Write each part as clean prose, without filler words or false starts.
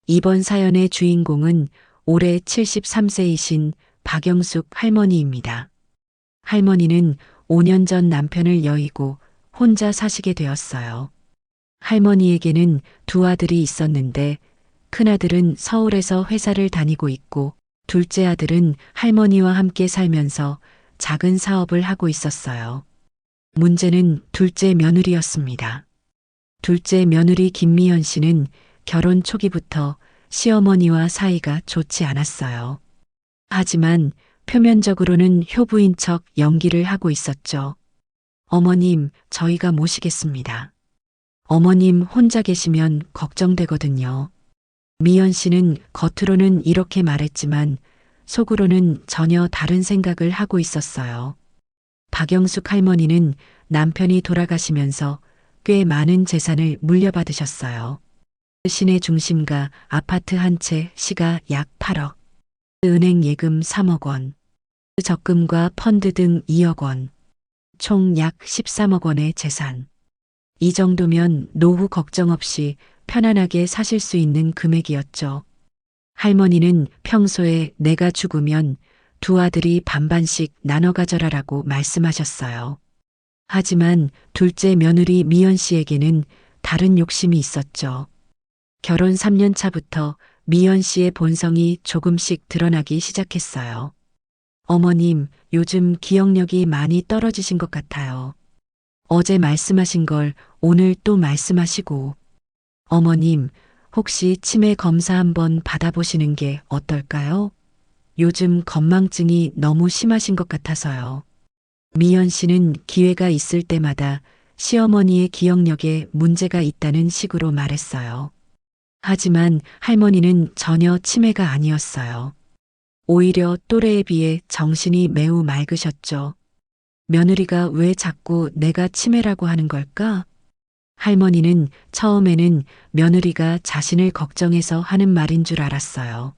이번 사연의 주인공은 올해 73세이신 박영숙 할머니입니다. 할머니는 5년 전 남편을 여의고 혼자 사시게 되었어요. 할머니에게는 두 아들이 있었는데 큰아들은 서울에서 회사를 다니고 있고 둘째 아들은 할머니와 함께 살면서 작은 사업을 하고 있었어요. 문제는 둘째 며느리였습니다. 둘째 며느리 김미연 씨는 결혼 초기부터 시어머니와 사이가 좋지 않았어요. 하지만 표면적으로는 효부인 척 연기를 하고 있었죠. 어머님, 저희가 모시겠습니다. 어머님 혼자 계시면 걱정되거든요. 미연 씨는 겉으로는 이렇게 말했지만 속으로는 전혀 다른 생각을 하고 있었어요. 박영숙 할머니는 남편이 돌아가시면서 꽤 많은 재산을 물려받으셨어요. 시내 중심가 아파트 한 채 시가 약 8억, 은행 예금 3억 원, 적금과 펀드 등 2억 원, 총 약 13억 원의 재산. 이 정도면 노후 걱정 없이 편안하게 사실 수 있는 금액이었죠. 할머니는 평소에 내가 죽으면 두 아들이 반반씩 나눠 가져라라고 말씀하셨어요. 하지만 둘째 며느리 미연 씨에게는 다른 욕심이 있었죠. 결혼 3년 차부터 미연 씨의 본성이 조금씩 드러나기 시작했어요. 어머님, 요즘 기억력이 많이 떨어지신 것 같아요. 어제 말씀하신 걸 오늘 또 말씀하시고. 어머님, 혹시 치매 검사 한번 받아보시는 게 어떨까요? 요즘 건망증이 너무 심하신 것 같아서요. 미연 씨는 기회가 있을 때마다 시어머니의 기억력에 문제가 있다는 식으로 말했어요. 하지만 할머니는 전혀 치매가 아니었어요. 오히려 또래에 비해 정신이 매우 맑으셨죠. 며느리가 왜 자꾸 내가 치매라고 하는 걸까? 할머니는 처음에는 며느리가 자신을 걱정해서 하는 말인 줄 알았어요.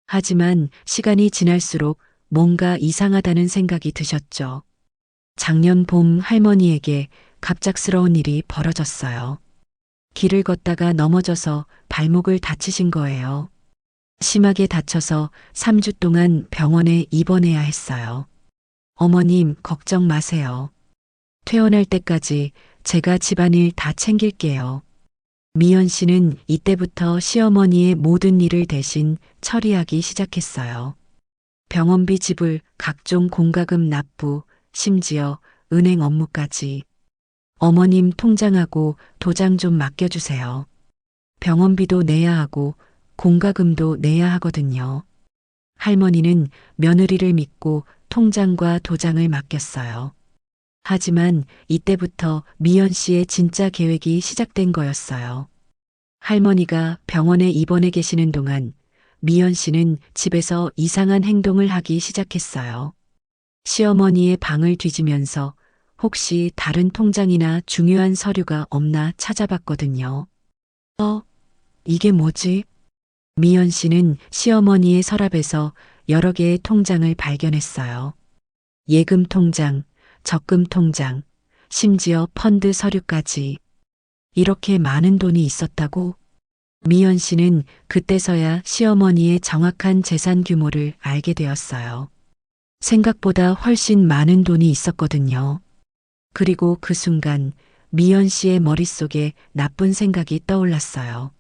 하지만 시간이 지날수록 뭔가 이상하다는 생각이 드셨죠. 작년 봄 할머니에게 갑작스러운 일이 벌어졌어요. 길을 걷다가 넘어져서 발목을 다치신 거예요. 심하게 다쳐서 3주 동안 병원에 입원해야 했어요. 어머님, 걱정 마세요. 퇴원할 때까지 제가 집안일 다 챙길게요. 미연 씨는 이때부터 시어머니의 모든 일을 대신 처리하기 시작했어요. 병원비 지불, 각종 공과금 납부, 심지어 은행 업무까지. 어머님 통장하고 도장 좀 맡겨주세요. 병원비도 내야 하고 공과금도 내야 하거든요. 할머니는 며느리를 믿고 통장과 도장을 맡겼어요. 하지만 이때부터 미연 씨의 진짜 계획이 시작된 거였어요. 할머니가 병원에 입원해 계시는 동안 미연 씨는 집에서 이상한 행동을 하기 시작했어요. 시어머니의 방을 뒤지면서 혹시 다른 통장이나 중요한 서류가 없나 찾아봤거든요. 이게 뭐지? 미연 씨는 시어머니의 서랍에서 여러 개의 통장을 발견했어요. 예금 통장, 적금 통장, 심지어 펀드 서류까지. 이렇게 많은 돈이 있었다고? 미연 씨는 그때서야 시어머니의 정확한 재산 규모를 알게 되었어요. 생각보다 훨씬 많은 돈이 있었거든요. 그리고 그 순간 미연 씨의 머릿속에 나쁜 생각이 떠올랐어요.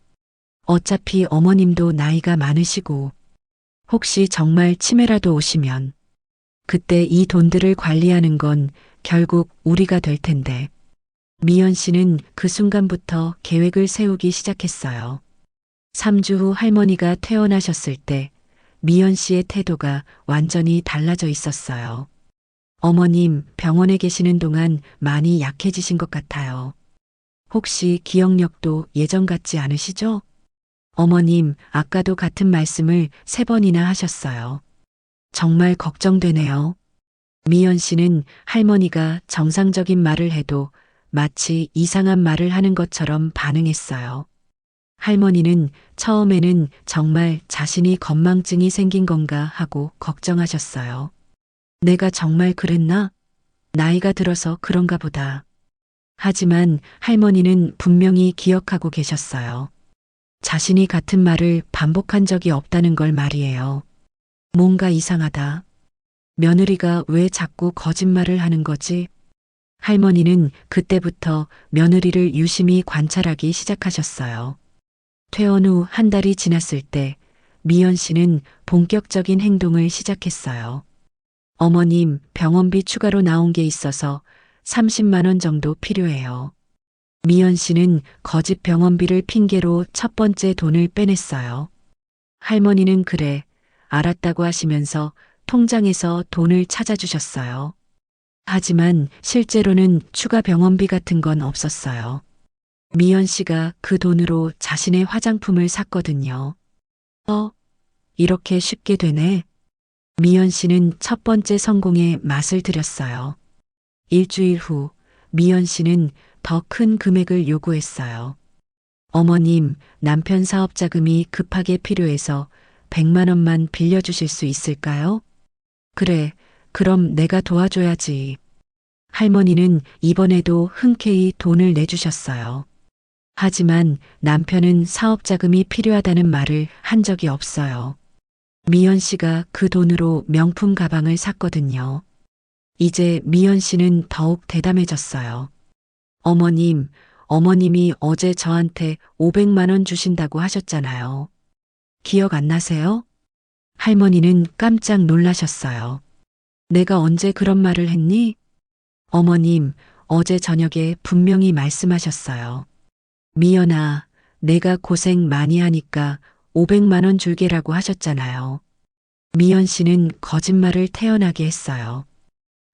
어차피 어머님도 나이가 많으시고 혹시 정말 치매라도 오시면 그때 이 돈들을 관리하는 건 결국 우리가 될 텐데. 미연 씨는 그 순간부터 계획을 세우기 시작했어요. 3주 후 할머니가 퇴원하셨을 때 미연 씨의 태도가 완전히 달라져 있었어요. 어머님, 병원에 계시는 동안 많이 약해지신 것 같아요. 혹시 기억력도 예전 같지 않으시죠? 어머님, 아까도 같은 말씀을 3번이나 하셨어요. 정말 걱정되네요. 미연 씨는 할머니가 정상적인 말을 해도 마치 이상한 말을 하는 것처럼 반응했어요. 할머니는 처음에는 정말 자신이 건망증이 생긴 건가 하고 걱정하셨어요. 내가 정말 그랬나? 나이가 들어서 그런가 보다. 하지만 할머니는 분명히 기억하고 계셨어요. 자신이 같은 말을 반복한 적이 없다는 걸 말이에요. 뭔가 이상하다. 며느리가 왜 자꾸 거짓말을 하는 거지? 할머니는 그때부터 며느리를 유심히 관찰하기 시작하셨어요. 퇴원 후 한 달이 지났을 때 미연 씨는 본격적인 행동을 시작했어요. 어머님, 병원비 추가로 나온 게 있어서 30만 원 정도 필요해요. 미연 씨는 거짓 병원비를 핑계로 첫 번째 돈을 빼냈어요. 할머니는 그래, 알았다고 하시면서 통장에서 돈을 찾아주셨어요. 하지만 실제로는 추가 병원비 같은 건 없었어요. 미연 씨가 그 돈으로 자신의 화장품을 샀거든요. 이렇게 쉽게 되네. 미연 씨는 첫 번째 성공의 맛을 들였어요. 일주일 후, 미연 씨는 더 큰 금액을 요구했어요. 어머님, 남편 사업 자금이 급하게 필요해서 100만 원만 빌려주실 수 있을까요? 그래, 그럼 내가 도와줘야지. 할머니는 이번에도 흔쾌히 돈을 내주셨어요. 하지만 남편은 사업 자금이 필요하다는 말을 한 적이 없어요. 미연 씨가 그 돈으로 명품 가방을 샀거든요. 이제 미연 씨는 더욱 대담해졌어요. 어머님, 어머님이 어제 저한테 500만 원 주신다고 하셨잖아요. 기억 안 나세요? 할머니는 깜짝 놀라셨어요. 내가 언제 그런 말을 했니? 어머님, 어제 저녁에 분명히 말씀하셨어요. 미연아, 내가 고생 많이 하니까 500만 원 줄게라고 하셨잖아요. 미연 씨는 거짓말을 태어나게 했어요.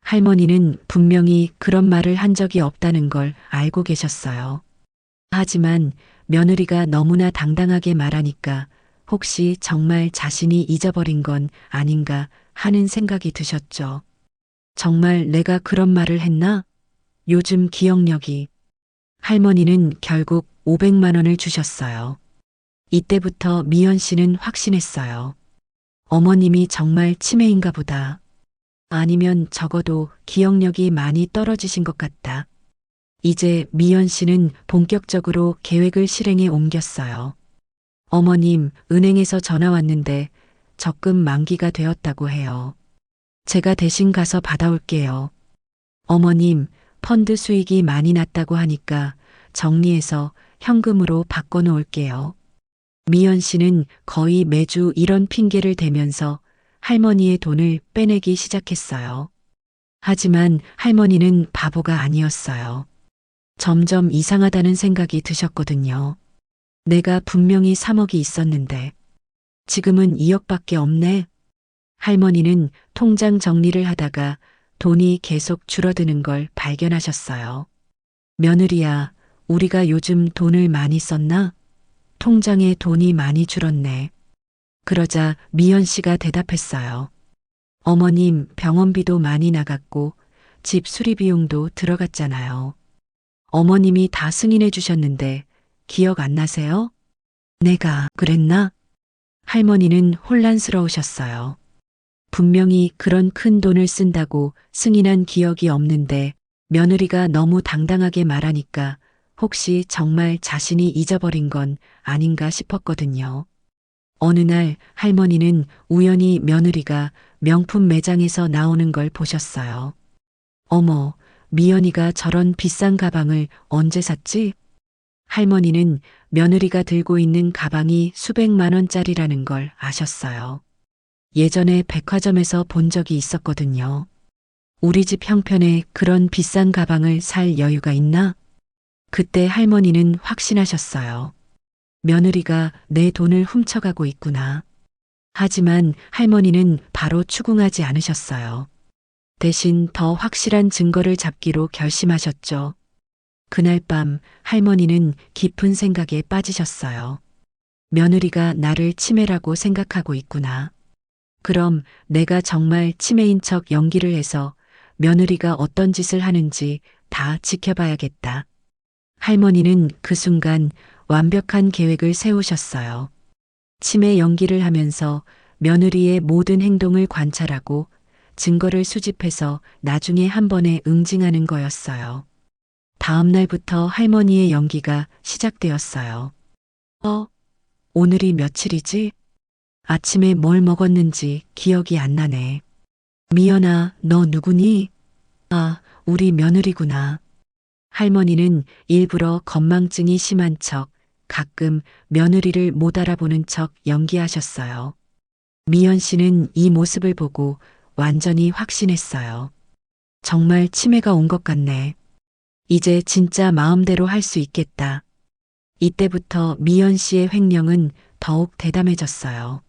할머니는 분명히 그런 말을 한 적이 없다는 걸 알고 계셨어요. 하지만 며느리가 너무나 당당하게 말하니까 혹시 정말 자신이 잊어버린 건 아닌가 하는 생각이 드셨죠. 정말 내가 그런 말을 했나? 요즘 기억력이. 할머니는 결국 500만 원을 주셨어요. 이때부터 미연 씨는 확신했어요. 어머님이 정말 치매인가 보다. 아니면 적어도 기억력이 많이 떨어지신 것 같다. 이제 미연 씨는 본격적으로 계획을 실행에 옮겼어요. 어머님, 은행에서 전화 왔는데 적금 만기가 되었다고 해요. 제가 대신 가서 받아올게요. 어머님, 펀드 수익이 많이 났다고 하니까 정리해서 현금으로 바꿔놓을게요. 미연 씨는 거의 매주 이런 핑계를 대면서 할머니의 돈을 빼내기 시작했어요. 하지만 할머니는 바보가 아니었어요. 점점 이상하다는 생각이 드셨거든요. 내가 분명히 3억이 있었는데 지금은 2억밖에 없네. 할머니는 통장 정리를 하다가 돈이 계속 줄어드는 걸 발견하셨어요. 며느리야, 우리가 요즘 돈을 많이 썼나? 통장에 돈이 많이 줄었네. 그러자 미연 씨가 대답했어요. 어머님, 병원비도 많이 나갔고 집 수리 비용도 들어갔잖아요. 어머님이 다 승인해 주셨는데 기억 안 나세요? 내가 그랬나? 할머니는 혼란스러우셨어요. 분명히 그런 큰 돈을 쓴다고 승인한 기억이 없는데 며느리가 너무 당당하게 말하니까 혹시 정말 자신이 잊어버린 건 아닌가 싶었거든요. 어느 날 할머니는 우연히 며느리가 명품 매장에서 나오는 걸 보셨어요. 어머, 미연이가 저런 비싼 가방을 언제 샀지? 할머니는 며느리가 들고 있는 가방이 수백만 원짜리라는 걸 아셨어요. 예전에 백화점에서 본 적이 있었거든요. 우리 집 형편에 그런 비싼 가방을 살 여유가 있나? 그때 할머니는 확신하셨어요. 며느리가 내 돈을 훔쳐가고 있구나. 하지만 할머니는 바로 추궁하지 않으셨어요. 대신 더 확실한 증거를 잡기로 결심하셨죠. 그날 밤 할머니는 깊은 생각에 빠지셨어요. 며느리가 나를 치매라고 생각하고 있구나. 그럼 내가 정말 치매인 척 연기를 해서 며느리가 어떤 짓을 하는지 다 지켜봐야겠다. 할머니는 그 순간 완벽한 계획을 세우셨어요. 치매 연기를 하면서 며느리의 모든 행동을 관찰하고 증거를 수집해서 나중에 한 번에 응징하는 거였어요. 다음 날부터 할머니의 연기가 시작되었어요. 오늘이 며칠이지? 아침에 뭘 먹었는지 기억이 안 나네. 미연아, 너 누구니? 아, 우리 며느리구나. 할머니는 일부러 건망증이 심한 척, 가끔 며느리를 못 알아보는 척 연기하셨어요. 미연 씨는 이 모습을 보고 완전히 확신했어요. 정말 치매가 온 것 같네. 이제 진짜 마음대로 할 수 있겠다. 이때부터 미연 씨의 횡령은 더욱 대담해졌어요.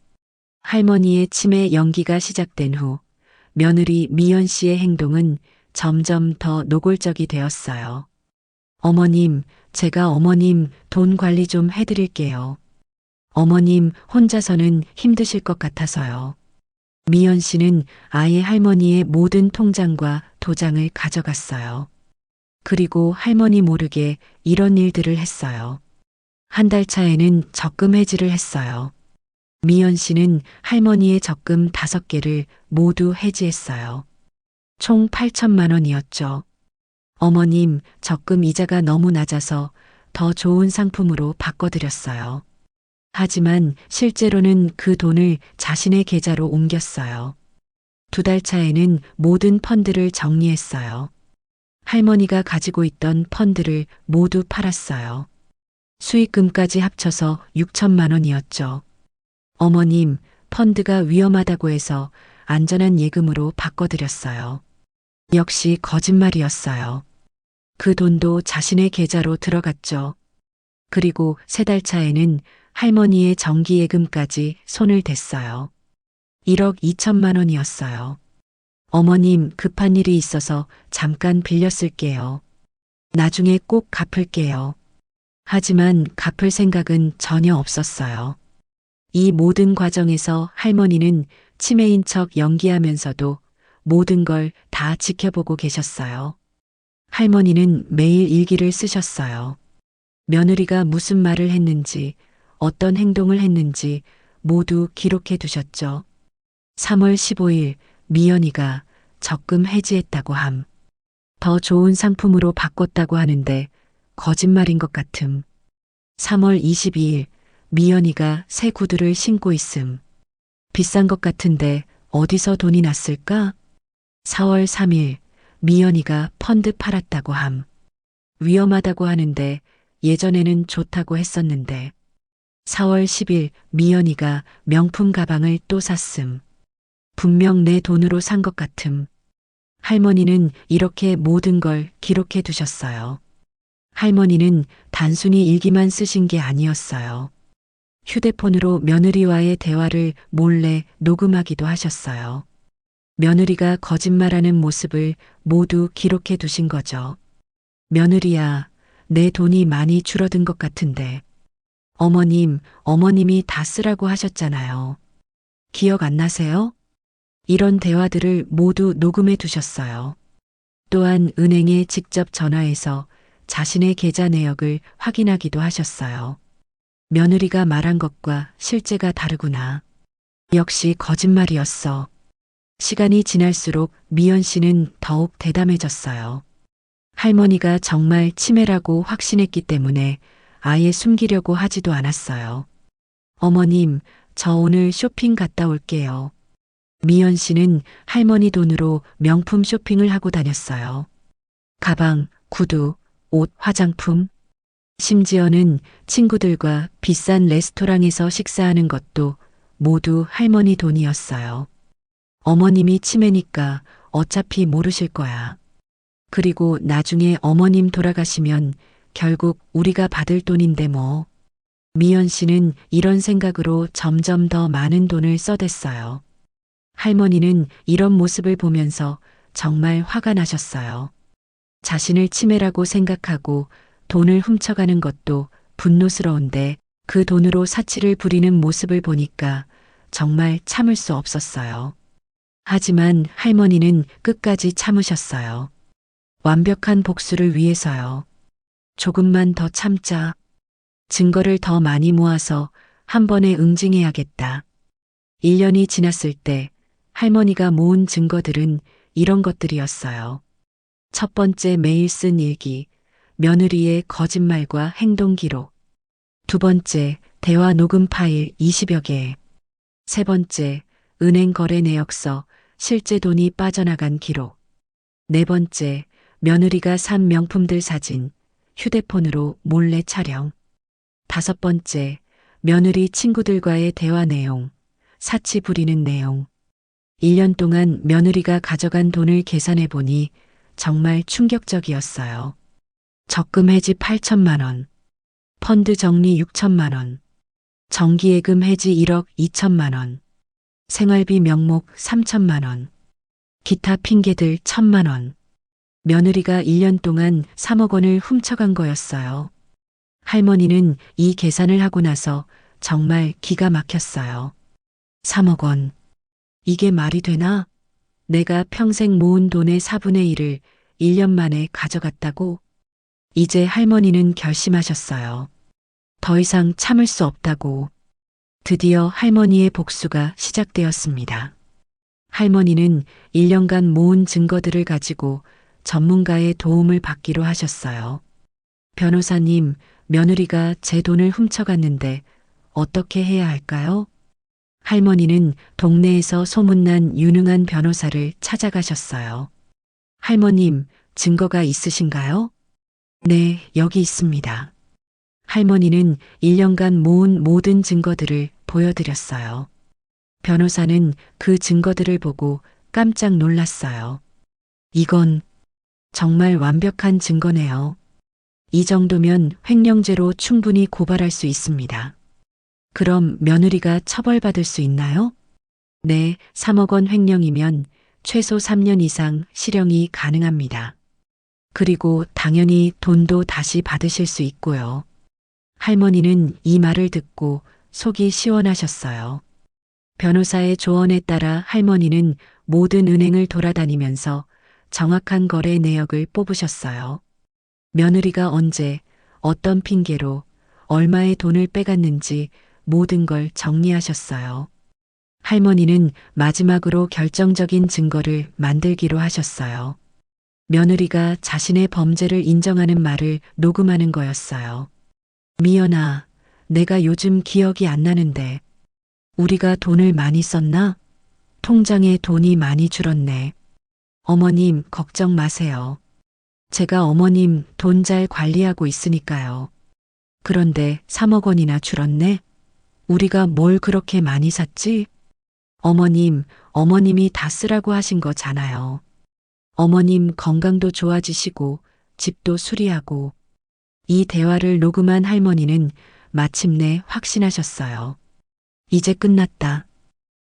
할머니의 치매 연기가 시작된 후 며느리 미연 씨의 행동은 점점 더 노골적이 되었어요. 어머님, 제가 어머님 돈 관리 좀 해드릴게요. 어머님 혼자서는 힘드실 것 같아서요. 미연 씨는 아예 할머니의 모든 통장과 도장을 가져갔어요. 그리고 할머니 모르게 이런 일들을 했어요. 한 달 차에는 적금 해지를 했어요. 미연 씨는 할머니의 적금 5개를 모두 해지했어요. 총 8천만 원이었죠. 어머님, 적금 이자가 너무 낮아서 더 좋은 상품으로 바꿔드렸어요. 하지만 실제로는 그 돈을 자신의 계좌로 옮겼어요. 2달 차에는 모든 펀드를 정리했어요. 할머니가 가지고 있던 펀드를 모두 팔았어요. 수익금까지 합쳐서 6천만 원이었죠. 어머님, 펀드가 위험하다고 해서 안전한 예금으로 바꿔드렸어요. 역시 거짓말이었어요. 그 돈도 자신의 계좌로 들어갔죠. 그리고 3달 차에는 할머니의 정기예금까지 손을 댔어요. 1억 2천만 원이었어요. 어머님, 급한 일이 있어서 잠깐 빌려 쓸게요. 나중에 꼭 갚을게요. 하지만 갚을 생각은 전혀 없었어요. 이 모든 과정에서 할머니는 치매인 척 연기하면서도 모든 걸 다 지켜보고 계셨어요. 할머니는 매일 일기를 쓰셨어요. 며느리가 무슨 말을 했는지, 어떤 행동을 했는지 모두 기록해 두셨죠. 3월 15일 미연이가 적금 해지했다고 함. 더 좋은 상품으로 바꿨다고 하는데 거짓말인 것 같음. 3월 22일 미연이가 새 구두를 신고 있음. 비싼 것 같은데 어디서 돈이 났을까? 4월 3일 미연이가 펀드 팔았다고 함. 위험하다고 하는데 예전에는 좋다고 했었는데. 4월 10일 미연이가 명품 가방을 또 샀음. 분명 내 돈으로 산 것 같음. 할머니는 이렇게 모든 걸 기록해 두셨어요. 할머니는 단순히 일기만 쓰신 게 아니었어요. 휴대폰으로 며느리와의 대화를 몰래 녹음하기도 하셨어요. 며느리가 거짓말하는 모습을 모두 기록해 두신 거죠. 며느리야, 내 돈이 많이 줄어든 것 같은데. 어머님, 어머님이 다 쓰라고 하셨잖아요. 기억 안 나세요? 이런 대화들을 모두 녹음해 두셨어요. 또한 은행에 직접 전화해서 자신의 계좌 내역을 확인하기도 하셨어요. 며느리가 말한 것과 실제가 다르구나. 역시 거짓말이었어. 시간이 지날수록 미연 씨는 더욱 대담해졌어요. 할머니가 정말 치매라고 확신했기 때문에 아예 숨기려고 하지도 않았어요. 어머님, 저 오늘 쇼핑 갔다 올게요. 미연 씨는 할머니 돈으로 명품 쇼핑을 하고 다녔어요. 가방, 구두, 옷, 화장품. 심지어는 친구들과 비싼 레스토랑에서 식사하는 것도 모두 할머니 돈이었어요. 어머님이 치매니까 어차피 모르실 거야. 그리고 나중에 어머님 돌아가시면 결국 우리가 받을 돈인데 뭐. 미연 씨는 이런 생각으로 점점 더 많은 돈을 써댔어요. 할머니는 이런 모습을 보면서 정말 화가 나셨어요. 자신을 치매라고 생각하고 돈을 훔쳐가는 것도 분노스러운데 그 돈으로 사치를 부리는 모습을 보니까 정말 참을 수 없었어요. 하지만 할머니는 끝까지 참으셨어요. 완벽한 복수를 위해서요. 조금만 더 참자. 증거를 더 많이 모아서 한 번에 응징해야겠다. 1년이 지났을 때 할머니가 모은 증거들은 이런 것들이었어요. 첫 번째, 매일 쓴 일기, 며느리의 거짓말과 행동 기록. 두 번째, 대화 녹음 파일 20여 개. 세 번째, 은행 거래 내역서, 실제 돈이 빠져나간 기록. 네 번째, 며느리가 산 명품들 사진, 휴대폰으로 몰래 촬영. 다섯 번째, 며느리 친구들과의 대화 내용, 사치 부리는 내용. 1년 동안 며느리가 가져간 돈을 계산해 보니 정말 충격적이었어요. 적금 해지 8천만 원, 펀드 정리 6천만 원, 정기예금 해지 1억 2천만 원, 생활비 명목 3천만 원, 기타 핑계들 1천만 원. 며느리가 1년 동안 3억 원을 훔쳐간 거였어요. 할머니는 이 계산을 하고 나서 정말 기가 막혔어요. 3억 원. 이게 말이 되나? 내가 평생 모은 돈의 4분의 1을 1년 만에 가져갔다고? 이제 할머니는 결심하셨어요. 더 이상 참을 수 없다고. 드디어 할머니의 복수가 시작되었습니다. 할머니는 1년간 모은 증거들을 가지고 전문가의 도움을 받기로 하셨어요. 변호사님, 며느리가 제 돈을 훔쳐갔는데 어떻게 해야 할까요? 할머니는 동네에서 소문난 유능한 변호사를 찾아가셨어요. 할머님, 증거가 있으신가요? 네, 여기 있습니다. 할머니는 1년간 모은 모든 증거들을 보여드렸어요. 변호사는 그 증거들을 보고 깜짝 놀랐어요. 이건 정말 완벽한 증거네요. 이 정도면 횡령죄로 충분히 고발할 수 있습니다. 그럼 며느리가 처벌받을 수 있나요? 네, 3억 원 횡령이면 최소 3년 이상 실형이 가능합니다. 그리고 당연히 돈도 다시 받으실 수 있고요. 할머니는 이 말을 듣고 속이 시원하셨어요. 변호사의 조언에 따라 할머니는 모든 은행을 돌아다니면서 정확한 거래 내역을 뽑으셨어요. 며느리가 언제, 어떤 핑계로, 얼마의 돈을 빼갔는지 모든 걸 정리하셨어요. 할머니는 마지막으로 결정적인 증거를 만들기로 하셨어요. 며느리가 자신의 범죄를 인정하는 말을 녹음하는 거였어요. 미연아, 내가 요즘 기억이 안 나는데 우리가 돈을 많이 썼나? 통장에 돈이 많이 줄었네. 어머님, 걱정 마세요. 제가 어머님 돈 잘 관리하고 있으니까요. 그런데 3억 원이나 줄었네? 우리가 뭘 그렇게 많이 샀지? 어머님, 어머님이 다 쓰라고 하신 거잖아요. 어머님 건강도 좋아지시고 집도 수리하고. 이 대화를 녹음한 할머니는 마침내 확신하셨어요. 이제 끝났다.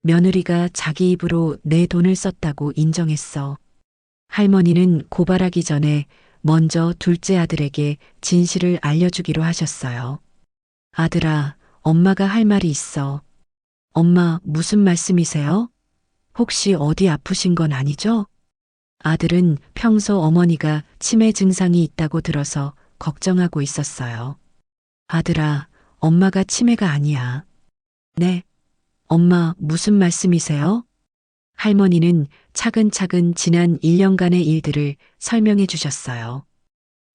며느리가 자기 입으로 내 돈을 썼다고 인정했어. 할머니는 고발하기 전에 먼저 둘째 아들에게 진실을 알려주기로 하셨어요. 아들아, 엄마가 할 말이 있어. 엄마, 무슨 말씀이세요? 혹시 어디 아프신 건 아니죠? 아들은 평소 어머니가 치매 증상이 있다고 들어서 걱정하고 있었어요. 아들아, 엄마가 치매가 아니야. 네. 엄마, 무슨 말씀이세요? 할머니는 차근차근 지난 1년간의 일들을 설명해 주셨어요.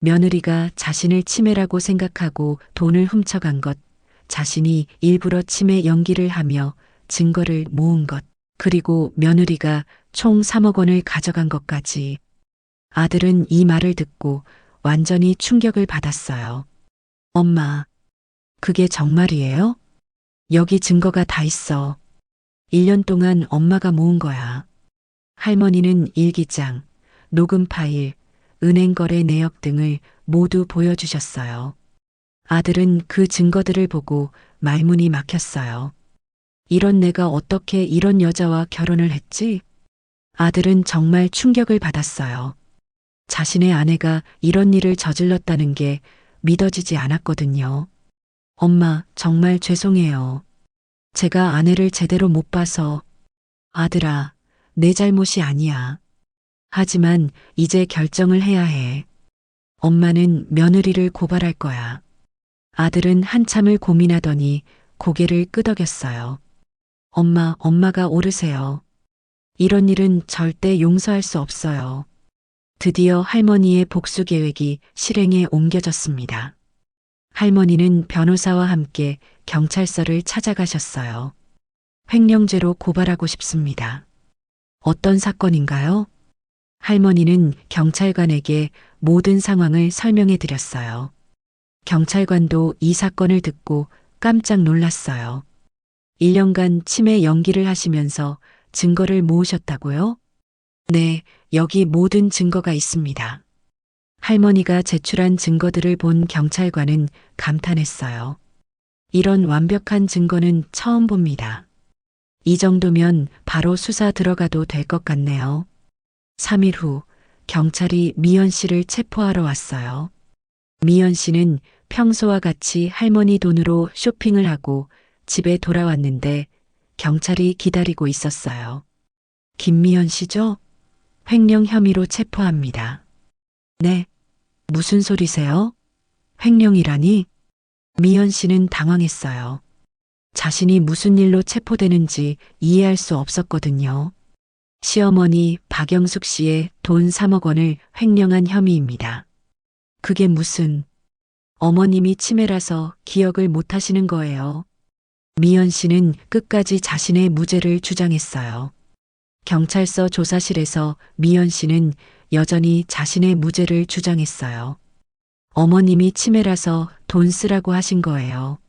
며느리가 자신을 치매라고 생각하고 돈을 훔쳐간 것, 자신이 일부러 치매 연기를 하며 증거를 모은 것, 그리고 며느리가 총 3억 원을 가져간 것까지. 아들은 이 말을 듣고 완전히 충격을 받았어요. 엄마, 그게 정말이에요? 여기 증거가 다 있어. 1년 동안 엄마가 모은 거야. 할머니는 일기장, 녹음 파일, 은행 거래 내역 등을 모두 보여주셨어요. 아들은 그 증거들을 보고 말문이 막혔어요. 이런 내가 어떻게 이런 여자와 결혼을 했지? 아들은 정말 충격을 받았어요. 자신의 아내가 이런 일을 저질렀다는 게 믿어지지 않았거든요. 엄마, 정말 죄송해요. 제가 아내를 제대로 못 봐서. 아들아, 내 잘못이 아니야. 하지만 이제 결정을 해야 해. 엄마는 며느리를 고발할 거야. 아들은 한참을 고민하더니 고개를 끄덕였어요. 엄마가 옳으세요. 이런 일은 절대 용서할 수 없어요. 드디어 할머니의 복수 계획이 실행에 옮겨졌습니다. 할머니는 변호사와 함께 경찰서를 찾아가셨어요. 횡령죄로 고발하고 싶습니다. 어떤 사건인가요? 할머니는 경찰관에게 모든 상황을 설명해 드렸어요. 경찰관도 이 사건을 듣고 깜짝 놀랐어요. 1년간 치매 연기를 하시면서 증거를 모으셨다고요? 네, 여기 모든 증거가 있습니다. 할머니가 제출한 증거들을 본 경찰관은 감탄했어요. 이런 완벽한 증거는 처음 봅니다. 이 정도면 바로 수사 들어가도 될 것 같네요. 3일 후 경찰이 미연 씨를 체포하러 왔어요. 미연 씨는 평소와 같이 할머니 돈으로 쇼핑을 하고 집에 돌아왔는데 경찰이 기다리고 있었어요. 김미연 씨죠? 횡령 혐의로 체포합니다. 네, 무슨 소리세요? 횡령이라니? 미연 씨는 당황했어요. 자신이 무슨 일로 체포되는지 이해할 수 없었거든요. 시어머니 박영숙 씨의 돈 3억 원을 횡령한 혐의입니다. 그게 무슨, 어머님이 치매라서 기억을 못 하시는 거예요. 미연 씨는 끝까지 자신의 무죄를 주장했어요. 경찰서 조사실에서 미연 씨는 여전히 자신의 무죄를 주장했어요. 어머님이 치매라서 돈 쓰라고 하신 거예요.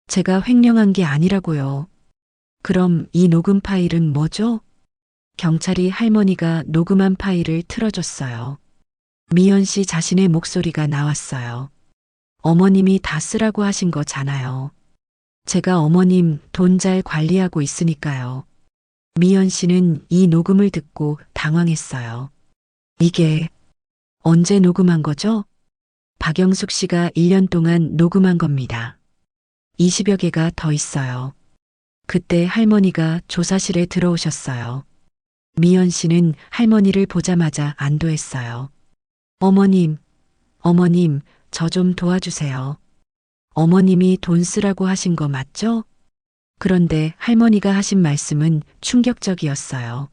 제가 횡령한 게 아니라고요. 그럼 이 녹음 파일은 뭐죠? 경찰이 할머니가 녹음한 파일을 틀어줬어요. 미연 씨 자신의 목소리가 나왔어요. 어머님이 다 쓰라고 하신 거잖아요. 제가 어머님 돈 잘 관리하고 있으니까요. 미연 씨는 이 녹음을 듣고 당황했어요. 이게 언제 녹음한 거죠? 박영숙 씨가 1년 동안 녹음한 겁니다. 20여 개가 더 있어요. 그때 할머니가 조사실에 들어오셨어요. 미연 씨는 할머니를 보자마자 안도했어요. 어머님, 어머님, 저 좀 도와주세요. 어머님이 돈 쓰라고 하신 거 맞죠? 그런데 할머니가 하신 말씀은 충격적이었어요.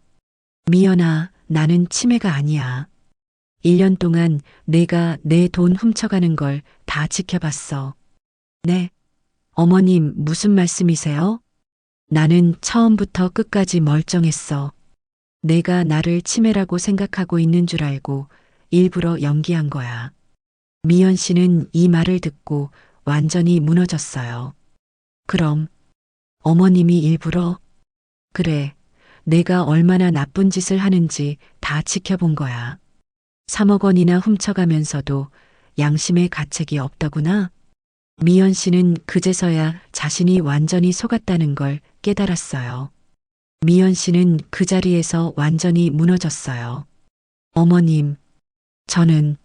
미연아, 나는 치매가 아니야. 1년 동안 내가 내 돈 훔쳐가는 걸 다 지켜봤어. 네. 어머님, 무슨 말씀이세요? 나는 처음부터 끝까지 멀쩡했어. 내가 나를 치매라고 생각하고 있는 줄 알고 일부러 연기한 거야. 미연 씨는 이 말을 듣고 완전히 무너졌어요. 그럼 어머님이 일부러? 그래, 내가 얼마나 나쁜 짓을 하는지 다 지켜본 거야. 3억 원이나 훔쳐가면서도 양심의 가책이 없더구나. 미연 씨는 그제서야 자신이 완전히 속았다는 걸 깨달았어요. 미연 씨는 그 자리에서 완전히 무너졌어요. 어머님, 저는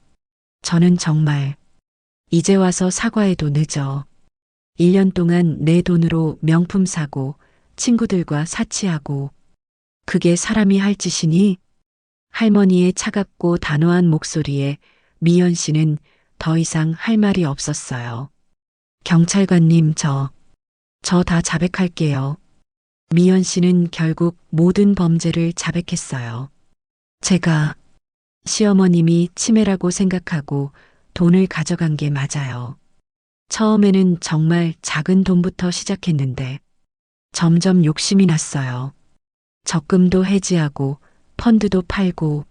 정말 이제 와서 사과해도 늦어. 1년 동안 내 돈으로 명품 사고 친구들과 사치하고 그게 사람이 할 짓이니? 할머니의 차갑고 단호한 목소리에 미연 씨는 더 이상 할 말이 없었어요. 경찰관님, 저 다 자백할게요. 미연 씨는 결국 모든 범죄를 자백했어요. 제가 시어머님이 치매라고 생각하고 돈을 가져간 게 맞아요. 처음에는 정말 작은 돈부터 시작했는데 점점 욕심이 났어요. 적금도 해지하고 펀드도 팔고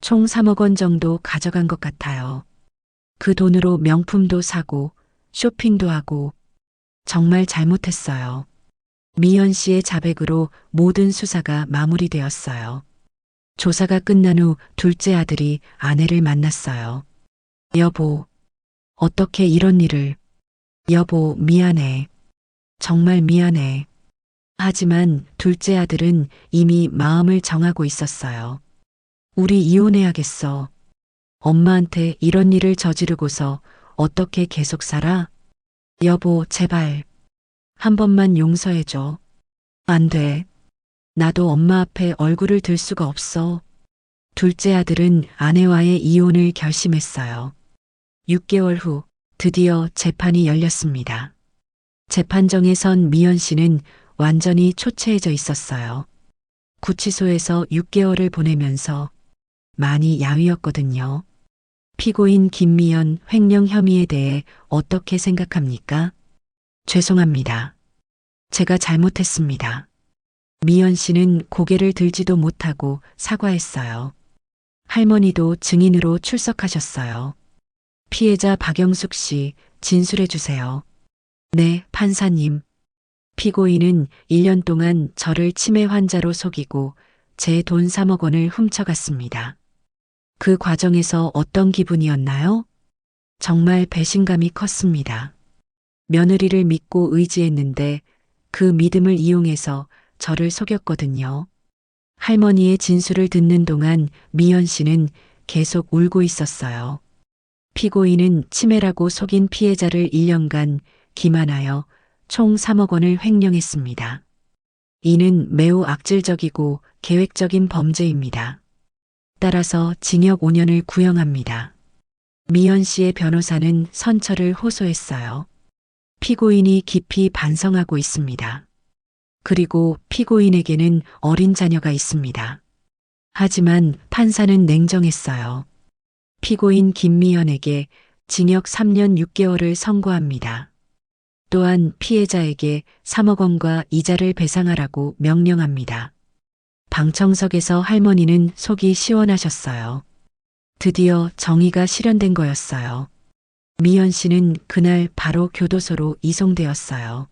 총 3억 원 정도 가져간 것 같아요. 그 돈으로 명품도 사고 쇼핑도 하고 정말 잘못했어요. 미연 씨의 자백으로 모든 수사가 마무리되었어요. 조사가 끝난 후 둘째 아들이 아내를 만났어요. 여보, 어떻게 이런 일을. 여보, 미안해. 정말 미안해. 하지만 둘째 아들은 이미 마음을 정하고 있었어요. 우리 이혼해야겠어. 엄마한테 이런 일을 저지르고서 어떻게 계속 살아? 여보, 제발. 한 번만 용서해줘. 안 돼. 나도 엄마 앞에 얼굴을 들 수가 없어. 둘째 아들은 아내와의 이혼을 결심했어요. 6개월 후 드디어 재판이 열렸습니다. 재판정에 선 미연 씨는 완전히 초췌해져 있었어요. 구치소에서 6개월을 보내면서 많이 야위었거든요. 피고인 김미연 횡령 혐의에 대해 어떻게 생각합니까? 죄송합니다. 제가 잘못했습니다. 미연 씨는 고개를 들지도 못하고 사과했어요. 할머니도 증인으로 출석하셨어요. 피해자 박영숙 씨, 진술해 주세요. 네, 판사님. 피고인은 1년 동안 저를 치매 환자로 속이고 제 돈 3억 원을 훔쳐갔습니다. 그 과정에서 어떤 기분이었나요? 정말 배신감이 컸습니다. 며느리를 믿고 의지했는데 그 믿음을 이용해서 저를 속였거든요. 할머니의 진술을 듣는 동안 미연 씨는 계속 울고 있었어요. 피고인은 치매라고 속인 피해자를 1년간 기만하여 총 3억 원을 횡령했습니다. 이는 매우 악질적이고 계획적인 범죄입니다. 따라서 징역 5년을 구형합니다. 미연 씨의 변호사는 선처를 호소했어요. 피고인이 깊이 반성하고 있습니다. 그리고 피고인에게는 어린 자녀가 있습니다. 하지만 판사는 냉정했어요. 피고인 김미연에게 징역 3년 6개월을 선고합니다. 또한 피해자에게 3억 원과 이자를 배상하라고 명령합니다. 방청석에서 할머니는 속이 시원하셨어요. 드디어 정의가 실현된 거였어요. 미연 씨는 그날 바로 교도소로 이송되었어요.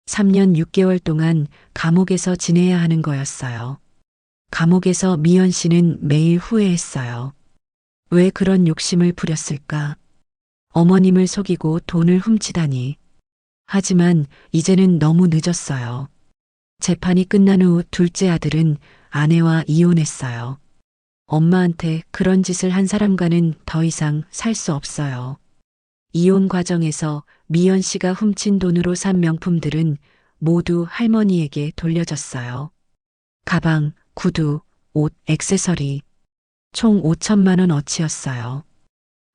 3년 6개월 동안 감옥에서 지내야 하는 거였어요. 감옥에서 미연 씨는 매일 후회했어요. 왜 그런 욕심을 부렸을까? 어머님을 속이고 돈을 훔치다니. 하지만 이제는 너무 늦었어요. 재판이 끝난 후 둘째 아들은 아내와 이혼했어요. 엄마한테 그런 짓을 한 사람과는 더 이상 살 수 없어요. 이혼 과정에서 미연 씨가 훔친 돈으로 산 명품들은 모두 할머니에게 돌려졌어요. 가방, 구두, 옷, 액세서리. 총 5천만 원 어치였어요.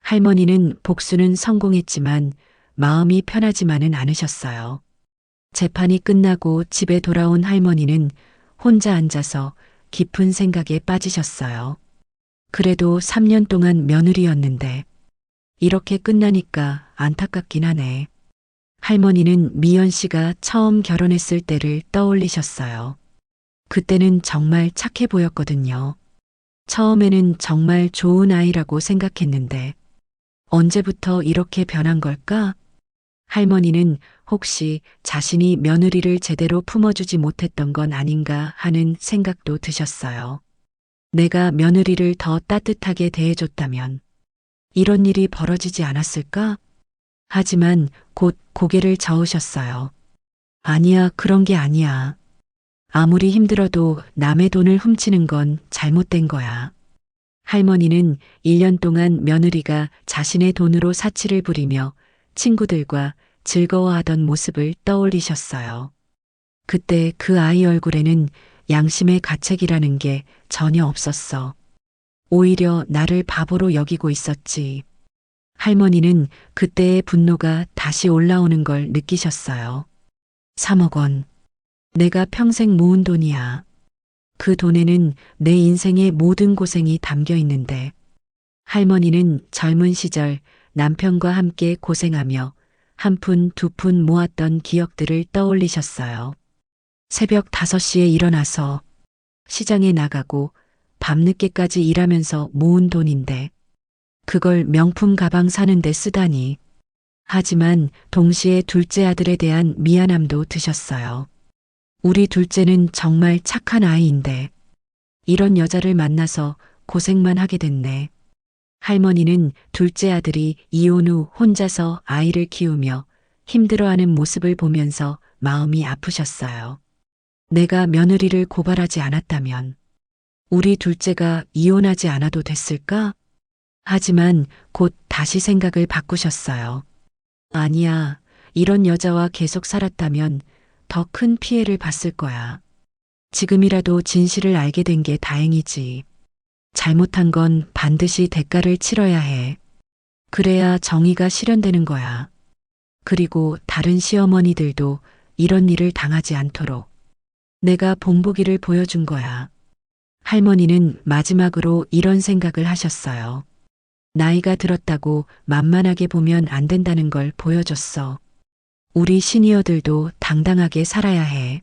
할머니는 복수는 성공했지만 마음이 편하지만은 않으셨어요. 재판이 끝나고 집에 돌아온 할머니는 혼자 앉아서 깊은 생각에 빠지셨어요. 그래도 3년 동안 며느리였는데 이렇게 끝나니까 안타깝긴 하네. 할머니는 미연 씨가 처음 결혼했을 때를 떠올리셨어요. 그때는 정말 착해 보였거든요. 처음에는 정말 좋은 아이라고 생각했는데 언제부터 이렇게 변한 걸까? 할머니는 혹시 자신이 며느리를 제대로 품어주지 못했던 건 아닌가 하는 생각도 드셨어요. 내가 며느리를 더 따뜻하게 대해줬다면 이런 일이 벌어지지 않았을까? 하지만 곧 고개를 저으셨어요. 아니야, 그런 게 아니야. 아무리 힘들어도 남의 돈을 훔치는 건 잘못된 거야. 할머니는 1년 동안 며느리가 자신의 돈으로 사치를 부리며 친구들과 즐거워하던 모습을 떠올리셨어요. 그때 그 아이 얼굴에는 양심의 가책이라는 게 전혀 없었어. 오히려 나를 바보로 여기고 있었지. 할머니는 그때의 분노가 다시 올라오는 걸 느끼셨어요. 3억 원. 내가 평생 모은 돈이야. 그 돈에는 내 인생의 모든 고생이 담겨 있는데 할머니는 젊은 시절 남편과 함께 고생하며 한 푼, 두 푼 모았던 기억들을 떠올리셨어요. 새벽 5시에 일어나서 시장에 나가고 밤늦게까지 일하면서 모은 돈인데 그걸 명품 가방 사는데 쓰다니. 하지만 동시에 둘째 아들에 대한 미안함도 드셨어요. 우리 둘째는 정말 착한 아이인데 이런 여자를 만나서 고생만 하게 됐네. 할머니는 둘째 아들이 이혼 후 혼자서 아이를 키우며 힘들어하는 모습을 보면서 마음이 아프셨어요. 내가 며느리를 고발하지 않았다면 우리 둘째가 이혼하지 않아도 됐을까? 하지만 곧 다시 생각을 바꾸셨어요. 아니야, 이런 여자와 계속 살았다면 더 큰 피해를 봤을 거야. 지금이라도 진실을 알게 된 게 다행이지. 잘못한 건 반드시 대가를 치러야 해. 그래야 정의가 실현되는 거야. 그리고 다른 시어머니들도 이런 일을 당하지 않도록 내가 본보기를 보여준 거야. 할머니는 마지막으로 이런 생각을 하셨어요. 나이가 들었다고 만만하게 보면 안 된다는 걸 보여줬어. 우리 시니어들도 당당하게 살아야 해.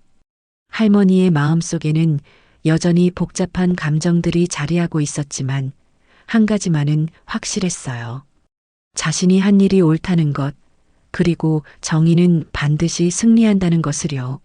할머니의 마음속에는 여전히 복잡한 감정들이 자리하고 있었지만 한 가지만은 확실했어요. 자신이 한 일이 옳다는 것, 그리고 정의는 반드시 승리한다는 것을요.